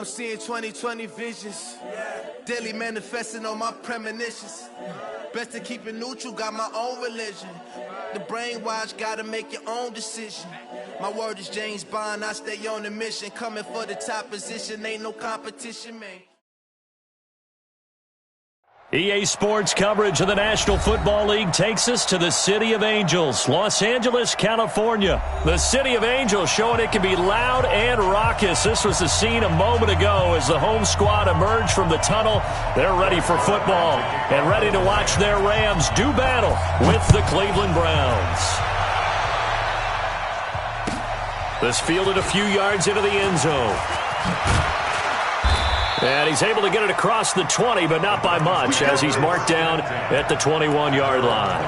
I'm seeing 2020 visions, daily manifesting on my premonitions. Best to keep it neutral, got my own religion. The brainwash, gotta make your own decision. My word is James Bond, I stay on the mission. Coming for the top position, ain't no competition, man. EA Sports coverage of the National Football League takes us to the City of Angels, Los Angeles, California. The City of Angels showing it can be loud and raucous. This was the scene a moment ago as the home squad emerged from the tunnel. They're ready for football and ready to watch their Rams do battle with the Cleveland Browns. This fielded a few yards into the end zone. And he's able to get it across the 20, but not by much, as he's marked down at the 21-yard line.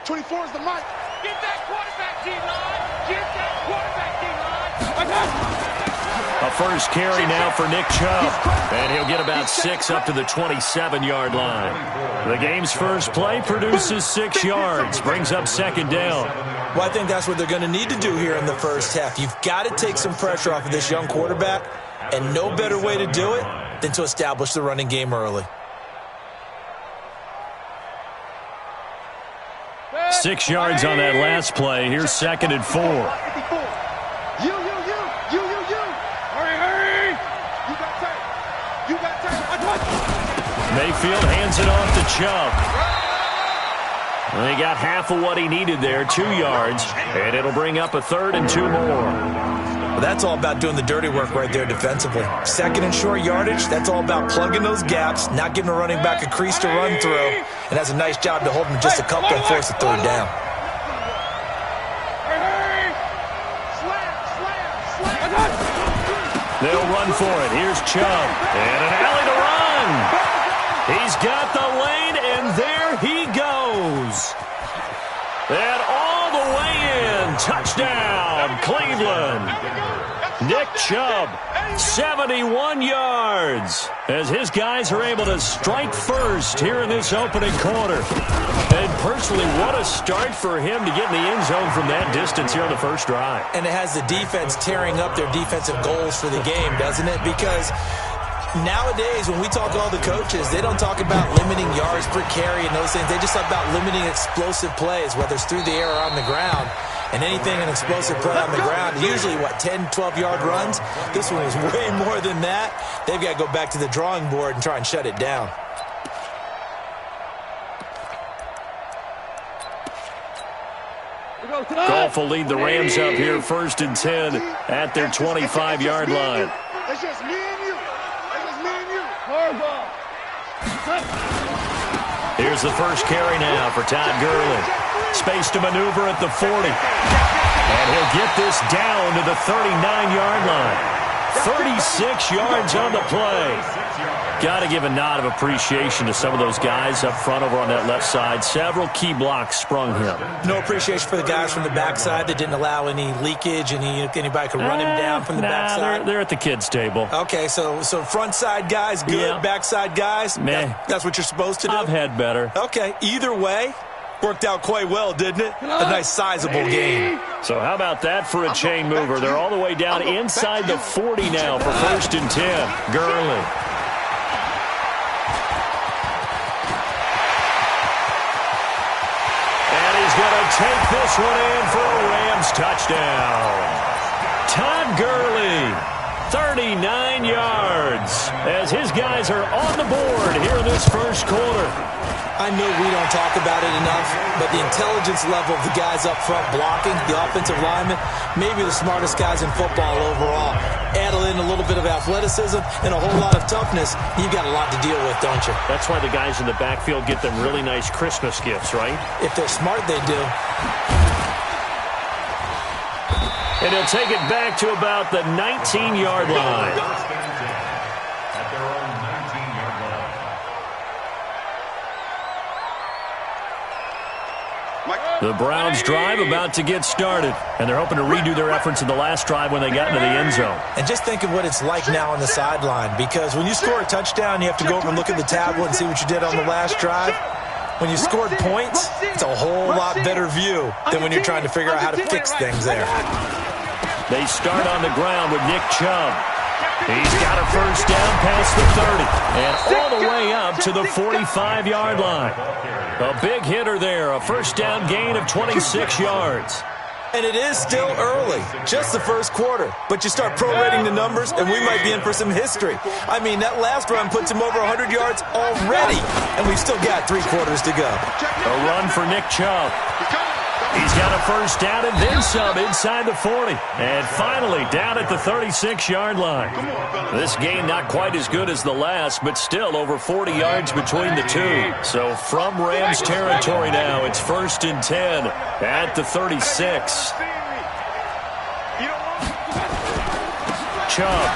24 is the mic. Get that quarterback, D-line. Get that quarterback, D-line. A first carry now for Nick Chubb. And he'll get about 6 up to the 27-yard line. The game's first play produces 6 yards. Brings up second down. Well, I think that's what they're going to need to do here in the first half. You've got to take some pressure off of this young quarterback. And no better way to do it than to establish the running game early. 6 yards on that last play. Here's second and 4. You. Hurry. You got time. Mayfield hands it off to Chubb. Well, he got half of what he needed there, 2 yards, and it'll bring up a third and 2 more. Well, that's all about doing the dirty work right there defensively. Second and short yardage, that's all about plugging those gaps, not giving a running back a crease to run through, and has a nice job to hold him just a couple and force a third down. They'll run for it. Here's Chubb, and an alley to run. He's got the lane, and there he goes. And all the way in. Touchdown, Cleveland. Nick Chubb, 71 yards, as his guys are able to strike first here in this opening quarter. And personally, what a start for him to get in the end zone from that distance here on the first drive. And it has the defense tearing up their defensive goals for the game, doesn't it? Because nowadays, when we talk to all the coaches, they don't talk about limiting yards per carry and those things. They just talk about limiting explosive plays, whether it's through the air or on the ground. And anything an explosive play on the ground, usually, 10, 12-yard runs? This one was way more than that. They've got to go back to the drawing board and try and shut it down. Goff will lead the Rams up here first and 10 at their 25-yard line. It's just me and you. Here's the first carry now for Todd Gurley. Space to maneuver at the 40. And he'll get this down to the 39-yard line. 36 yards on the play. Got to give a nod of appreciation to some of those guys up front over on that left side. Several key blocks sprung him. No appreciation for the guys from the backside that didn't allow any leakage, and anybody could run him down from the backside. They're at the kids' table. Okay, so front side guys, good. Yeah. Backside guys, that's what you're supposed to do? I've had better. Okay, either way, worked out quite well, didn't it? A nice sizable gain. So how about that for a chain mover? They're all the way down inside the 40 now for first and 10. Gurley. Going to take this one in for a Rams touchdown. Todd Gurley, 39 yards, as his guys are on the board here in this first quarter. I know we don't talk about it enough, but the intelligence level of the guys up front blocking, the offensive linemen, maybe the smartest guys in football overall. Add in a little bit of athleticism and a whole lot of toughness, you've got a lot to deal with, don't you? That's why the guys in the backfield get them really nice Christmas gifts, right? If they're smart, they do. And he'll take it back to about the 19-yard line. Mike. The Browns' drive about to get started, and they're hoping to redo their efforts in the last drive when they got into the end zone. And just think of what it's like now on the sideline, because when you score a touchdown, you have to go over and look at the tablet and see what you did on the last drive. When you scored points, it's a whole lot better view than when you're trying to figure out how to fix things there. They start on the ground with Nick Chubb. He's got a first down past the 30 and all the way up to the 45-yard line. A big hitter there, a first down gain of 26 yards. And it is still early, just the first quarter. But you start prorating the numbers, and we might be in for some history. I mean, that last run puts him over 100 yards already, and we've still got 3 quarters to go. A run for Nick Chubb. He's got a first down and then some inside the 40. And finally down at the 36-yard line. This game not quite as good as the last, but still over 40 yards between the two. So from Rams territory now, it's 1st and 10 at the 36. Chubb.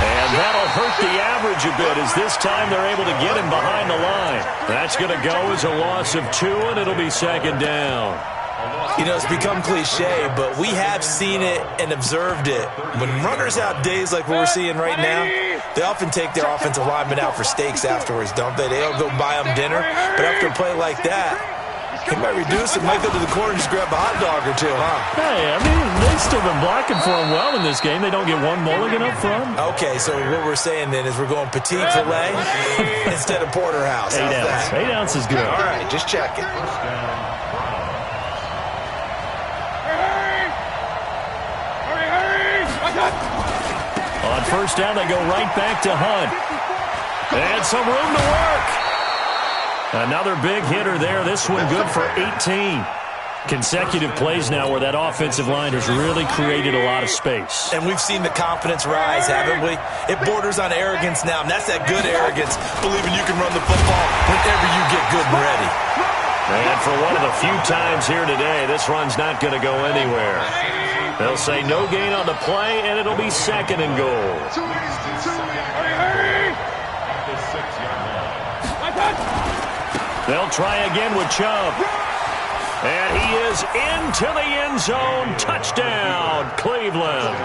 And that'll hurt the average a bit as this time they're able to get him behind the line. That's going to go as a loss of 2, and it'll be 2nd down. You know, it's become cliche, but we have seen it and observed it. When runners have days like what we're seeing right now, they often take their offensive linemen out for steaks afterwards, don't they? They'll go buy them dinner, but after a play like that, he might reduce it, might go to the corner and just grab a hot dog or two, huh? Hey, I mean, they've still been blocking for him well in this game. They don't get one mulligan up front. Okay, so what we're saying then is we're going petite filet instead of porterhouse. 8 ounce. 8 ounce is good. All right, just check it. On first down, they go right back to Hunt. And some room to work. Another big hitter there. This one good for 18. Consecutive plays now where that offensive line has really created a lot of space. And we've seen the confidence rise, haven't we? It borders on arrogance now, and that's that good arrogance, believing you can run the football whenever you get good and ready. And for one of the few times here today, this run's not going to go anywhere. They'll say no gain on the play, and it'll be 2nd and goal. They'll try again with Chubb. And he is into the end zone. Touchdown, Cleveland.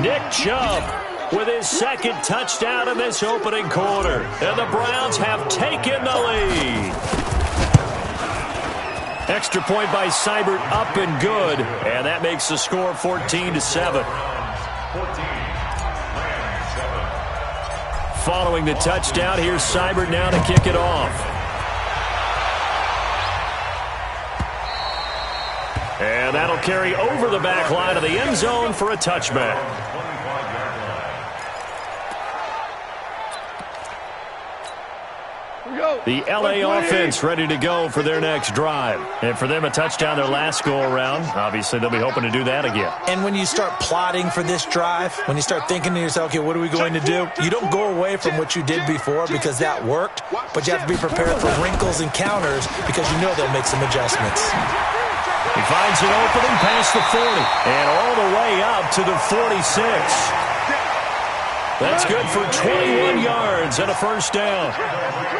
Nick Chubb with his 2nd touchdown in this opening quarter. And the Browns have taken the lead. Extra point by Seibert, up and good. And that makes the score 14-7. Following the touchdown, here's Seibert now to kick it off. And that'll carry over the back line of the end zone for a touchback. The L.A. offense ready to go for their next drive. And for them, a touchdown their last go-around. Obviously, they'll be hoping to do that again. And when you start plotting for this drive, when you start thinking to yourself, okay, what are we going to do? You don't go away from what you did before because that worked, but you have to be prepared for wrinkles and counters because you know they'll make some adjustments. He finds an opening past the 40 and all the way up to the 46. That's good for 21 yards and a first down.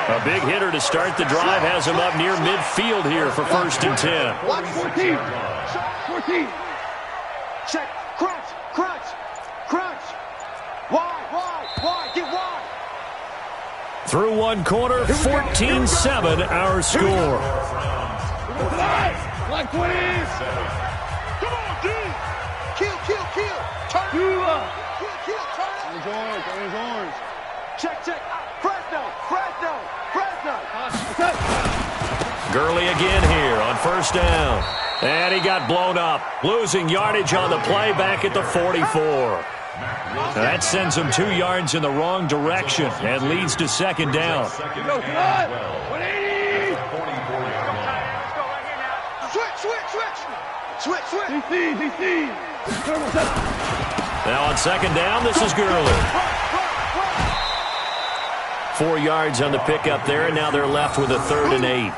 A big hitter to start the drive has him up near midfield here for 1st and 10. 14. Check. Crunch. Wide. Get wide. Through one quarter, 14-7 our score. Like 20. Come on, D. Kill. Turn. Kill. Turn. Orange. Check. Fresno. Gurley again here on first down. And he got blown up, losing yardage on the play back at the 44. That sends him 2 yards in the wrong direction and leads to 2nd down. Switch. DC. Now on 2nd down, this is Gurley. 4 yards on the pickup there, and now they're left with a 3rd and 8.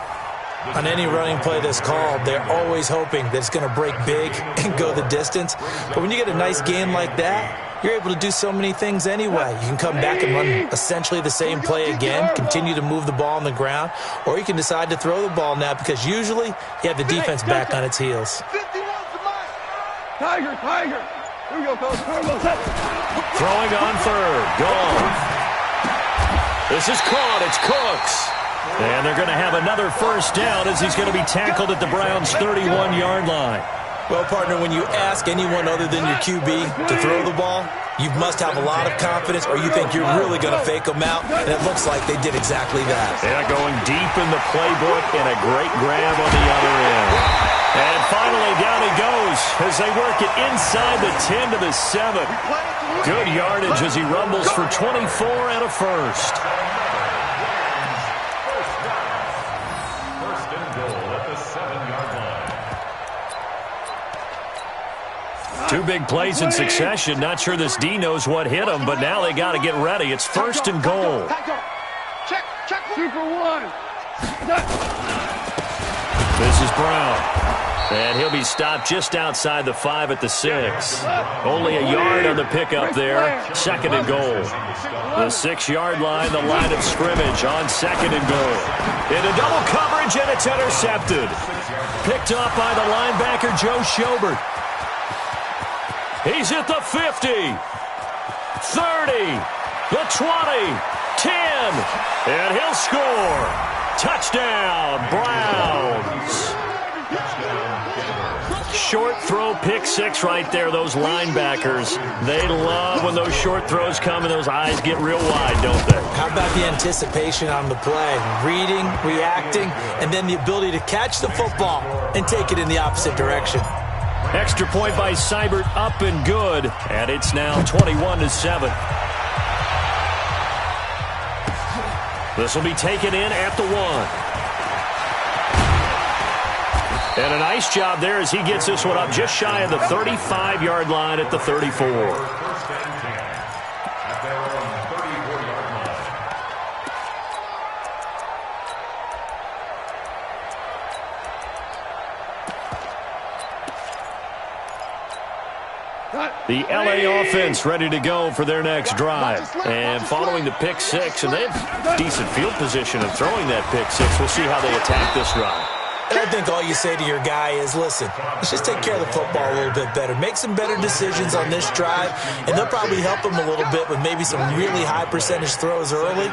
On any running play that's called, they're always hoping that it's going to break big and go the distance. But when you get a nice game like that, you're able to do so many things anyway. You can come back and run essentially the same play again, continue to move the ball on the ground, or you can decide to throw the ball now because usually you have the defense back on its heels. Tiger. Here we go, fellas. Throwing on third. Gone. This is caught. It's Cooks. And they're going to have another first down as he's going to be tackled at the Browns' 31-yard line. Well, partner, when you ask anyone other than your QB to throw the ball, you must have a lot of confidence or you think you're really going to fake them out, and it looks like they did exactly that. Yeah, going deep in the playbook and a great grab on the other end. And finally, down he goes as they work it inside the 10 to the 7. Good yardage as he rumbles for 24 and a first. First and goal at the 7-yard line. Two big plays in succession. Not sure this D knows what hit him, but now they got to get ready. It's first and goal. Check. 2 for 1. This is Brown. And he'll be stopped just outside the 5 at the 6. Only a yard on the pickup there. Second and goal. The 6-yard line, the line of scrimmage on second and goal. Into double coverage, and it's intercepted. Picked up by the linebacker, Joe Schobert. He's at the 50, 30, the 20, 10, and he'll score. Touchdown, Browns. Short throw, pick 6 right there. Those linebackers, they love when those short throws come and those eyes get real wide, don't they? How about the anticipation on the play? Reading, reacting, and then the ability to catch the football and take it in the opposite direction. Extra point by Seibert, up and good, and it's now 21-7. This will be taken in at the 1. And a nice job there as he gets this one up just shy of the 35-yard line at the 34. First and 10 at their own 34-yard line. The LA offense ready to go for their next drive. And following the pick 6, and they have decent field position of throwing that pick 6. We'll see how they attack this drive. And I think all you say to your guy is, listen, let's just take care of the football a little bit better. Make some better decisions on this drive, and they'll probably help him a little bit with maybe some really high percentage throws early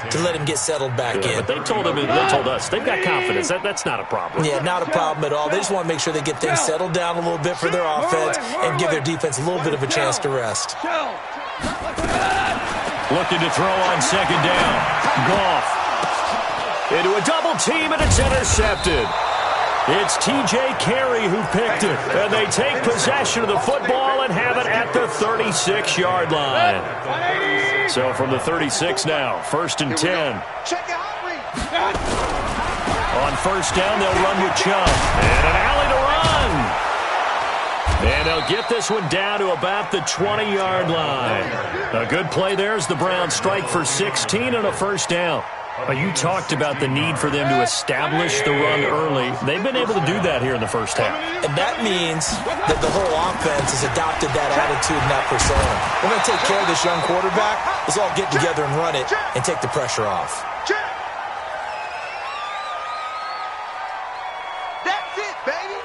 to let him get settled back in. But they told us, they've got confidence. That's not a problem. Yeah, not a problem at all. They just want to make sure they get things settled down a little bit for their offense and give their defense a little bit of a chance to rest. Looking to throw on second down. Goff. Into a double team, and it's intercepted. It's T.J. Carey who picked it. And they take possession of the football and have it at the 36-yard line. So from the 36 now, first and 10. On first down, they'll run with Chubb. And an alley to run. And they'll get this one down to about the 20-yard line. A good play there as the Browns strike for 16 on a first down. You talked about the need for them to establish the run early. They've been able to do that here in the first half. And that means that the whole offense has adopted that attitude and that persona. We're going to take care of this young quarterback. Let's all get together and run it and take the pressure off. That's it, baby.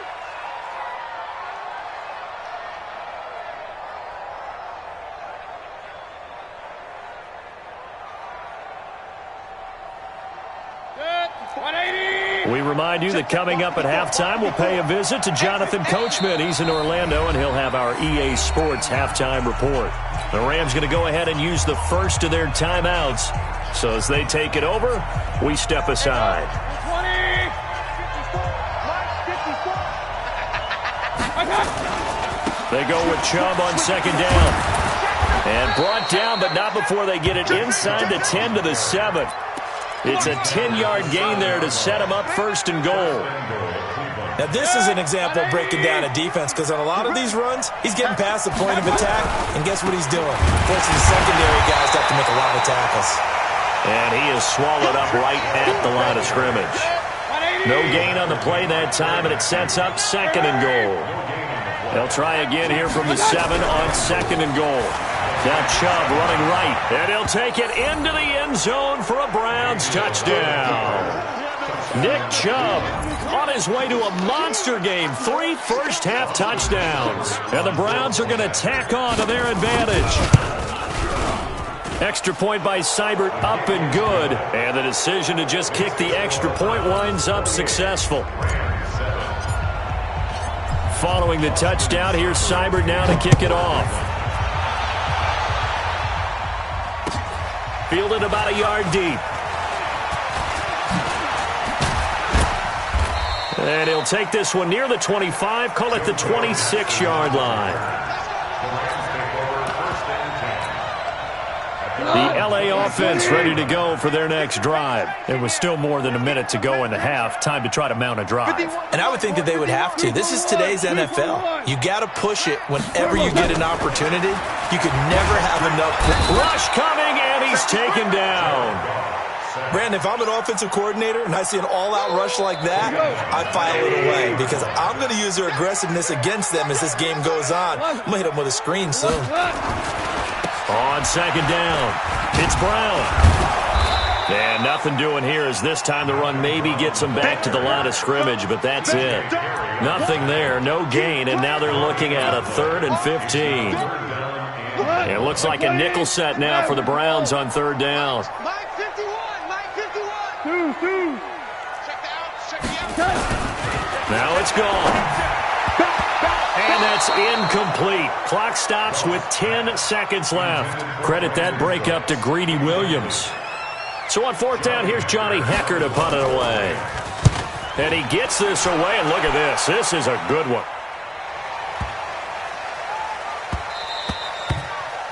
We remind you that coming up at halftime, we'll pay a visit to Jonathan Coachman. He's in Orlando, and he'll have our EA Sports halftime report. The Rams going to go ahead and use the first of their timeouts. So as they take it over, we step aside. They go with Chubb on second down. And brought down, but not before they get it inside the 10 to the 7. It's a 10-yard gain there to set him up first and goal. Now, this is an example of breaking down a defense because on a lot of these runs, he's getting past the point of attack, and guess what he's doing? Forcing the secondary guys to have to make a lot of tackles. And he is swallowed up right at the line of scrimmage. No gain on the play that time, and it sets up second and goal. They'll try again here from the 7 on 2nd and goal. Now Chubb running right, and he'll take it into the end zone for a Browns touchdown. Nick Chubb on his way to a monster game. 3 first-half touchdowns. And the Browns are going to tack on to their advantage. Extra point by Seibert up and good. And the decision to just kick the extra point winds up successful. Following the touchdown, here's Seibert now to kick it off. Fielded about a yard deep. And he'll take this one near the 25, call it the 26-yard line. The L.A. offense ready to go for their next drive. It was still more than a minute to go in the half. Time to try to mount a drive. And I would think that they would have to. This is today's NFL. You got to push it whenever you get an opportunity. You could never have enough. Rush coming, and he's taken down. Brandon, if I'm an offensive coordinator and I see an all-out rush like that, I file it away because I'm going to use their aggressiveness against them as this game goes on. I'm going to hit them with a screen soon. On 2nd down, it's Brown. And nothing doing here as this time the run maybe gets them back to the line of scrimmage, but that's it. Nothing there, no gain, and now they're looking at a 3rd and 15. It looks like a nickel set now for the Browns on 3rd down. Now it's gone. And that's incomplete. Clock stops with 10 seconds left. Credit that breakup to Greedy Williams. So on 4th down, here's Johnny Hecker to punt it away. And he gets this away, and look at this. This is a good one.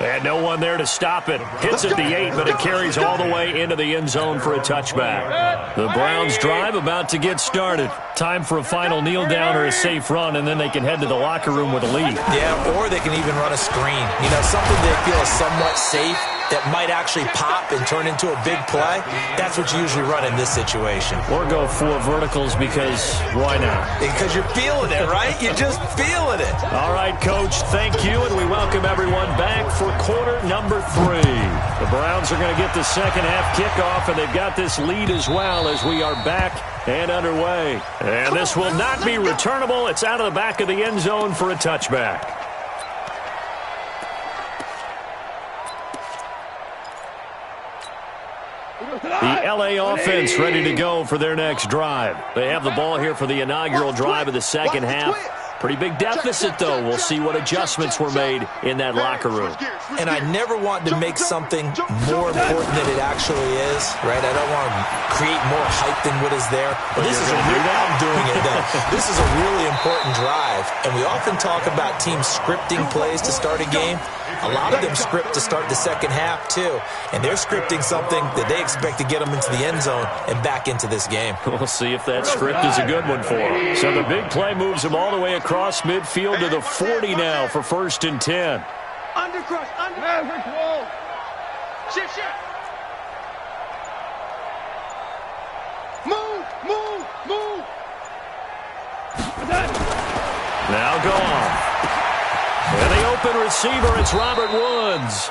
And no one there to stop it. Hits at the 8, but it carries all the way into the end zone for a touchback. The Browns drive about to get started. Time for a final kneel down or a safe run, and then they can head to the locker room with a lead. Yeah, or they can even run a screen. You know, something they feel is somewhat safe that might actually pop and turn into a big play. That's what you usually run in this situation. Or go 4 verticals because why not? Because you're feeling it, right? You're just feeling it. All right, Coach, thank you, and we welcome everyone back for quarter number 3. The Browns are going to get the second half kickoff, and they've got this lead as well as we are back and underway. And this will not be returnable. It's out of the back of the end zone for a touchback. The L.A. offense ready to go for their next drive. They have the ball here for the inaugural drive of the second half. Pretty big deficit, though. We'll see what adjustments were made in that locker room. And I never want to make something more important than it actually is, right? I don't want to create more hype than what is there. But this is a real, I'm doing it, though. This is a really important drive. And we often talk about teams scripting plays to start a game. A lot of them script to start the second half, too. And they're scripting something that they expect to get them into the end zone and back into this game. We'll see if that script is a good one for them. So the big play moves them all the way across midfield to the 40 now for 1st and 10. Undercrush, under wall. Shift. Move. Now gone. And the open receiver, it's Robert Woods.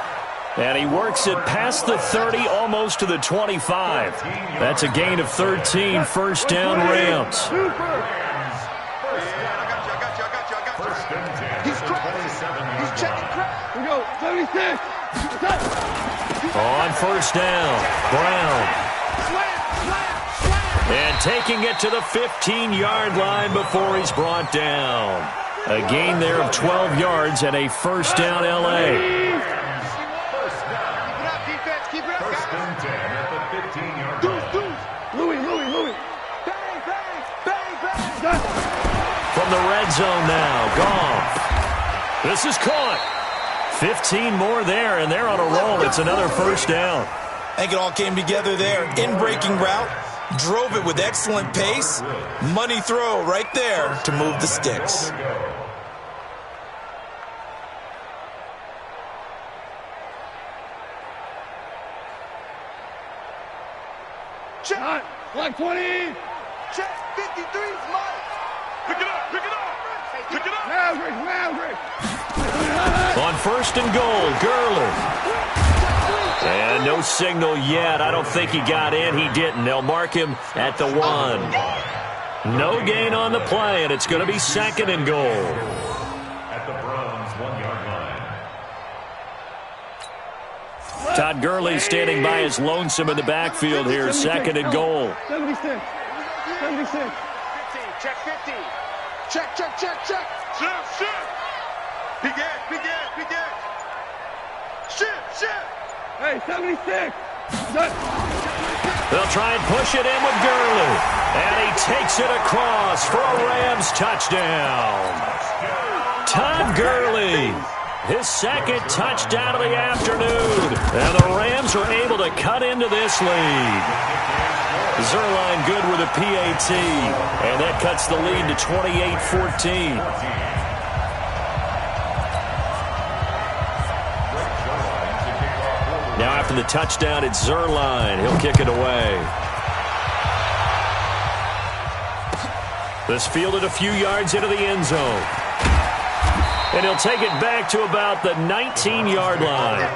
And he works it past the 30, almost to the 25. That's a gain of 13, 1st down Rams. On 1st down, Brown. And taking it to the 15-yard line before he's brought down. A gain there of 12 yards and a 1st down L.A. Keep it up. 1st and 10 at the 15-yard line. Louis. Bang. From the red zone now, Goff. This is caught. 15 more there, and they're on a roll. It's another 1st down. I think it all came together there. In-breaking route. Drove it with excellent pace. Money throw right there to move the sticks. Check. Like 20. Check. 53's Mike. Pick it up. On first and goal, Gurley. And no signal yet. I don't think he got in. He didn't. They'll mark him at the 1. No gain on the play, and it's going to be second and goal. At the Browns' 1-yard line. Todd Gurley standing by his lonesome in the backfield here. Second and goal. 76. 76. 15, check 50. Check, check, check, check. Shift, shift. Begin, begin, begin. Shift, shift. Hey, 76. They'll try and push it in with Gurley. And he takes it across for a Rams touchdown. Todd Gurley, his second touchdown of the afternoon. And the Rams are able to cut into this lead. Zerline good with a PAT. And that cuts the lead to 28-14. Now after the touchdown, it's Zerline. He'll kick it away. This fielded a few yards into the end zone. And he'll take it back to about the 19-yard line.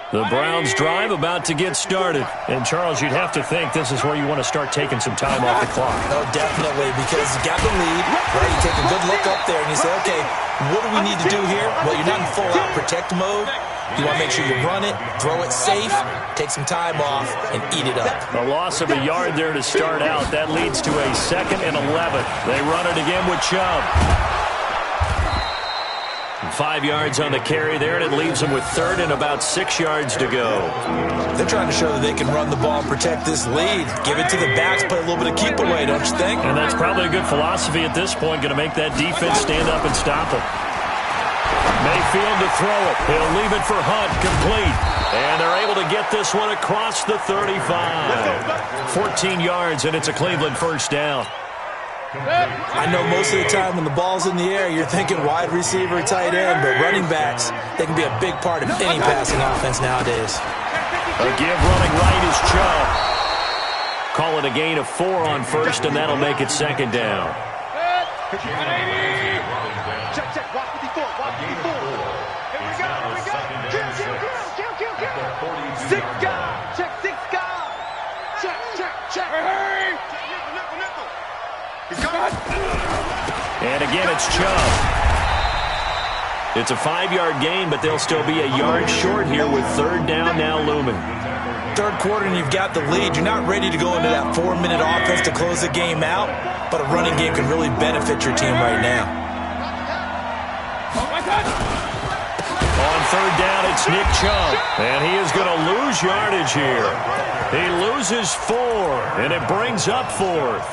The Browns drive about to get started. And, Charles, you'd have to think this is where you want to start taking some time off the clock. Oh, definitely, because you got the lead, right? You take a good look up there and you say, okay, what do we need to do here? Well, you're not in full-out protect mode. You want to make sure you run it, throw it safe, take some time off, and eat it up. A loss of a yard there to start out. That leads to a 2nd and 11. They run it again with Chubb. 5 yards on the carry there, and it leaves them with 3rd and about 6 yards to go. They're trying to show that they can run the ball and protect this lead. Give it to the backs, play a little bit of keep away, don't you think? And that's probably a good philosophy at this point, going to make that defense stand up and stop them. Mayfield to throw it. He'll leave it for Hunt, complete. And they're able to get this one across the 35. 14 yards, and it's a Cleveland first down. I know most of the time when the ball's in the air, you're thinking wide receiver, tight end, but running backs, they can be a big part of any passing offense nowadays. A give running right is Chubb. Call it a gain of 4 on first, and that'll make it 2nd down. Check, check, watch 54, watch 54. Here we go, here we go. Kill. 6 guys, check 6 guys. Check, check, check. Hey. Nickel. He's coming. And again, it's Chubb. It's a 5-yard gain, but they'll still be a yard short here with 3rd down now looming. 3rd quarter and you've got the lead. You're not ready to go into that 4-minute offense to close the game out, but a running game can really benefit your team right now. On 3rd down, it's Nick Chubb, and he is going to lose yardage here. He loses 4, and it brings up 4th.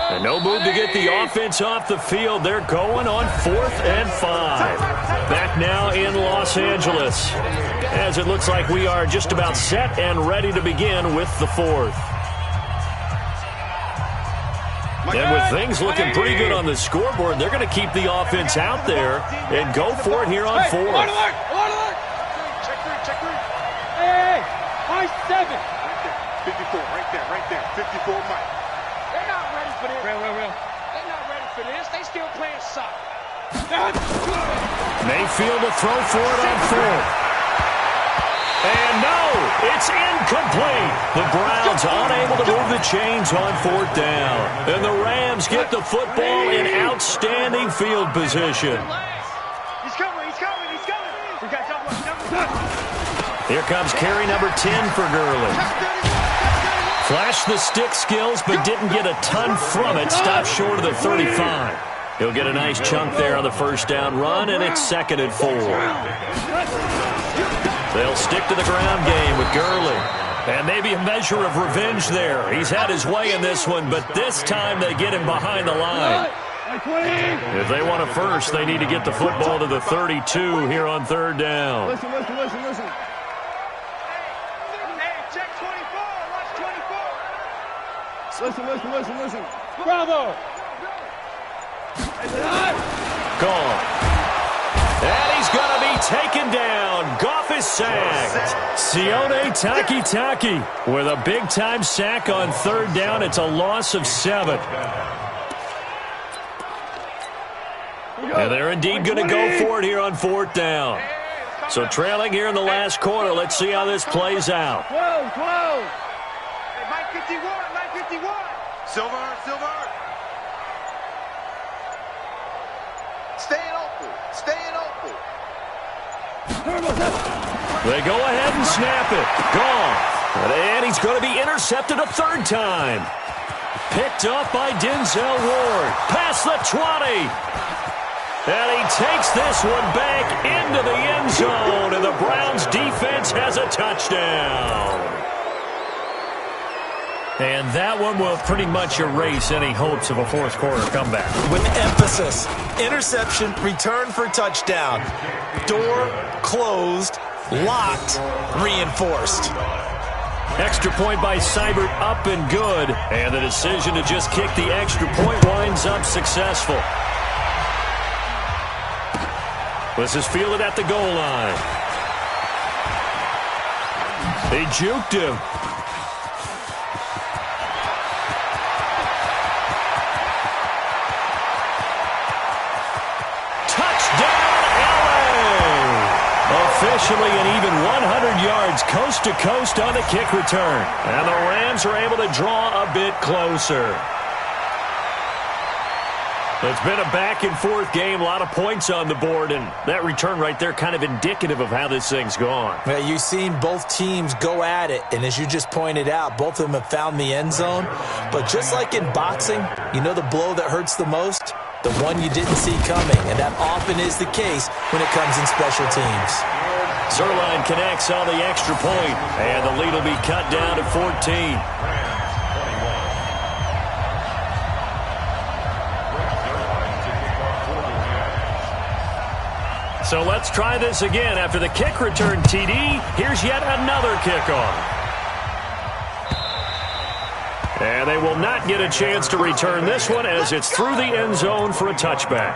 And no move to get the offense off the field. They're going on 4th and 5. Back now in Los Angeles, as it looks like we are just about set and ready to begin with the 4th. And with things looking pretty good on the scoreboard, they're going to keep the offense out there and go for it here on 4th. Check 3. Hey, high 7. 54, right there. 54, Mike. They're not ready for this. Real. They're not ready for this. They still playing soccer. Mayfield to throw for it on 4th. And no, it's incomplete. The Browns unable to move the chains on 4th down. And the Rams get the football in outstanding field position. He's coming. We got double. Here comes carry number 10 for Gurley. Flashed the stick skills, but didn't get a ton from it. Stopped short of the 35. He'll get a nice chunk there on the first down run, and it's 2nd and 4. They'll stick to the ground game with Gurley. And maybe a measure of revenge there. He's had his way in this one, but this time they get him behind the line. If they want a first, they need to get the football to the 32 here on third down. Listen. Hey, check 24. Watch 24. Listen. Bravo. Gone. And he's going to be taken down. Goff is sacked. Sione Takitaki with a big-time sack on third down. It's a loss of 7. And they're indeed going to go for it here on fourth down. So trailing here in the last quarter. Let's see how this plays out. 12. Hey, Mike 51. Silver. Staying open. They go ahead and snap it. Gone. And he's going to be intercepted a third time. Picked up by Denzel Ward. Past the 20. And he takes this one back into the end zone. And the Browns defense has a touchdown. And that one will pretty much erase any hopes of a fourth quarter comeback. With emphasis, interception, return for touchdown. Door closed, locked, reinforced. Extra point by Seibert up and good. And the decision to just kick the extra point winds up successful. This is fielded at the goal line. They juked him. Officially an even 100 yards coast to coast on the kick return. And the Rams are able to draw a bit closer. It's been a back-and-forth game, a lot of points on the board, and that return right there kind of indicative of how this thing's gone. Yeah, you've seen both teams go at it, and as you just pointed out, both of them have found the end zone. But just like in boxing, you know the blow that hurts the most? The one you didn't see coming, and that often is the case when it comes in special teams. Zerline connects on the extra point, and the lead will be cut down to 14. So let's try this again. After the kick return TD, here's yet another kickoff. And they will not get a chance to return this one as it's through the end zone for a touchback.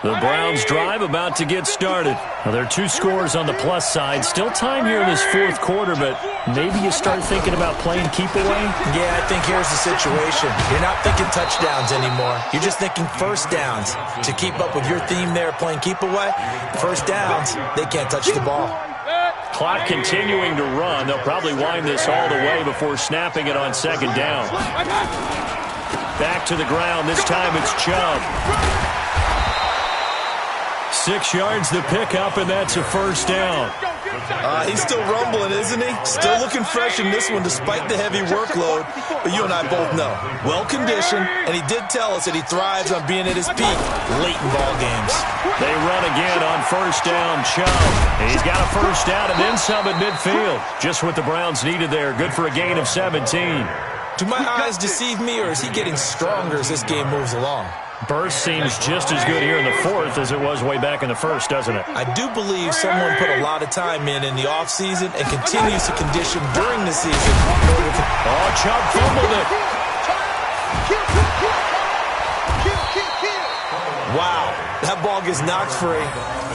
The Browns drive about to get started. Now, there are 2 scores on the plus side. Still time here in this fourth quarter, but maybe you start thinking about playing keep away? Yeah, I think here's the situation. You're not thinking touchdowns anymore. You're just thinking first downs. To keep up with your theme there, playing keep away, first downs, they can't touch the ball. Clock continuing to run. They'll probably wind this all the way before snapping it on second down. Back to the ground. This time it's Chubb. 6 yards the pickup, and that's a first down. He's still rumbling, isn't he? Still looking fresh in this one despite the heavy workload. But you and I both know, well-conditioned, and he did tell us that he thrives on being at his peak late in ball games. They run again on first down. Chubb. He's got a first down and then some at midfield. Just what the Browns needed there. Good for a gain of 17. Do my eyes deceive me, or is he getting stronger as this game moves along? Burst seems just as good here in the fourth as it was way back in the first, doesn't it? I do believe someone put a lot of time in the offseason and continues to condition during the season. Oh, Chubb fumbled it. Wow, that ball gets knocked free,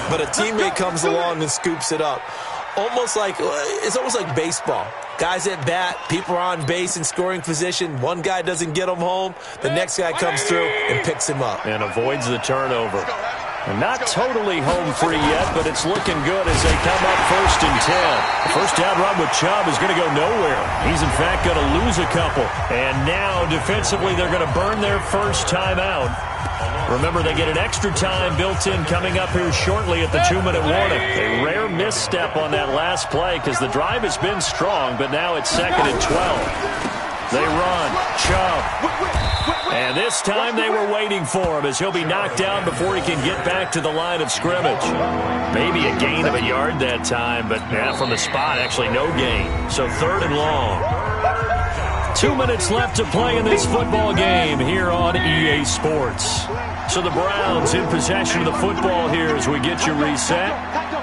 but a teammate comes along and scoops it up. It's almost like baseball. Guys at bat, people are on base in scoring position. One guy doesn't get him home. The next guy comes through and picks him up. And avoids the turnover. And not totally home free yet, but it's looking good as they come up 1st and 10. The first down run with Chubb is going to go nowhere. He's, in fact, going to lose a couple. And now, defensively, they're going to burn their first time out. Remember, they get an extra time built in coming up here shortly at the 2-minute warning. A rare misstep on that last play because the drive has been strong, but now it's 2nd and 12. They run. Chubb. And this time they were waiting for him as he'll be knocked down before he can get back to the line of scrimmage. Maybe a gain of a yard that time, but from the spot, actually no gain. So 3rd and long. 2 minutes left to play in this football game here on EA Sports. So the Browns in possession of the football here as we get you reset.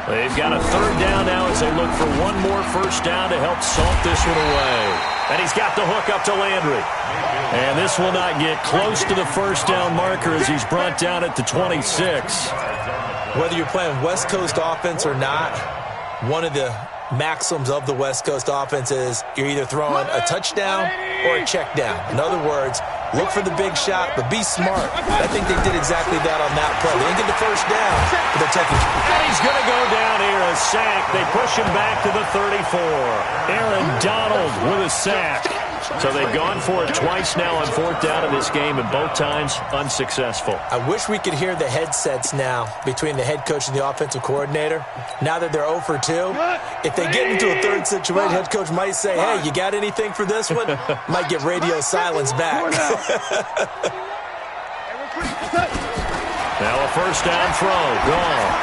They've got a 3rd down now as they look for one more first down to help salt this one away. And he's got the hook up to Landry. And this will not get close to the first down marker as he's brought down at the 26. Whether you're playing West Coast offense or not, one of the maxims of the West Coast offense is you're either throwing a touchdown or a check down. In other words, look for the big shot, but be smart. I think they did exactly that on that play. They didn't get the first down, but they're taking. And he's going to go down here, a sack. They push him back to the 34. Aaron Donald with a sack. So they've gone for it twice now on 4th down in this game, and both times unsuccessful. I wish we could hear the headsets now between the head coach and the offensive coordinator. Now that they're 0 for 2, if they get into a 3rd situation, head coach might say, hey, you got anything for this one? Might get radio silence back. Now a first down throw, gone.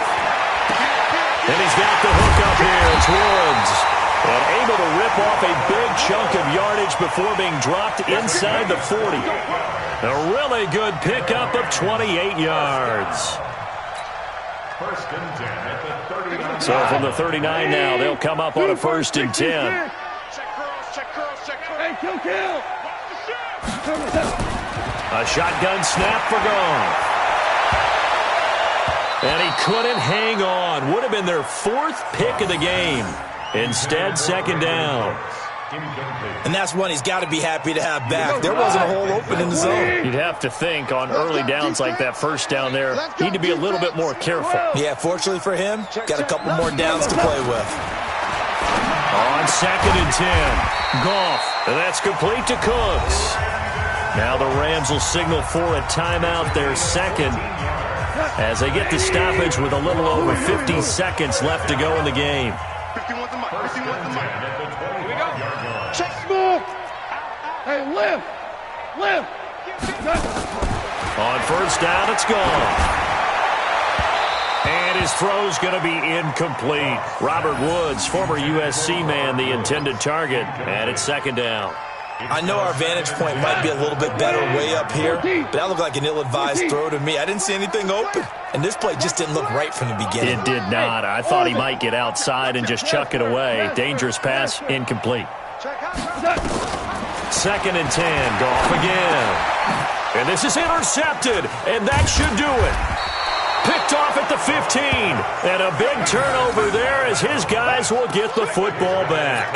And he's got the hook up here. It's Woods. And able to rip off a big chunk of yardage before being dropped inside the 40. A really good pickup of 28 yards. So from the 39 now, they'll come up on a 1st and 10. Hey, kill. A shotgun snap for Goff. And he couldn't hang on. Would have been their 4th pick of the game. Instead, 2nd down. And that's one he's got to be happy to have back. There wasn't a hole open in the zone. You'd have to think on early downs like that first down there, need to be a little bit more careful. Yeah, fortunately for him, got a couple more downs to play with. On 2nd and 10, Goff, and that's complete to Cooks. Now the Rams will signal for a timeout, their 2nd, as they get the stoppage with a little over 50 seconds left to go in the game. 51 the mic. 51 the mic. Here we go. Check smooth. Hey, lift. On 1st down, it's gone. And his throw's going to be incomplete. Robert Woods, former USC man, the intended target. And it's 2nd down. I know our vantage point might be a little bit better way up here, but that looked like an ill-advised throw to me. I didn't see anything open, and this play just didn't look right from the beginning. It did not. I thought he might get outside and just chuck it away. Dangerous pass, incomplete. 2nd and 10, Goff again. And this is intercepted, and that should do it. Picked off at the 15, and a big turnover there as his guys will get the football back.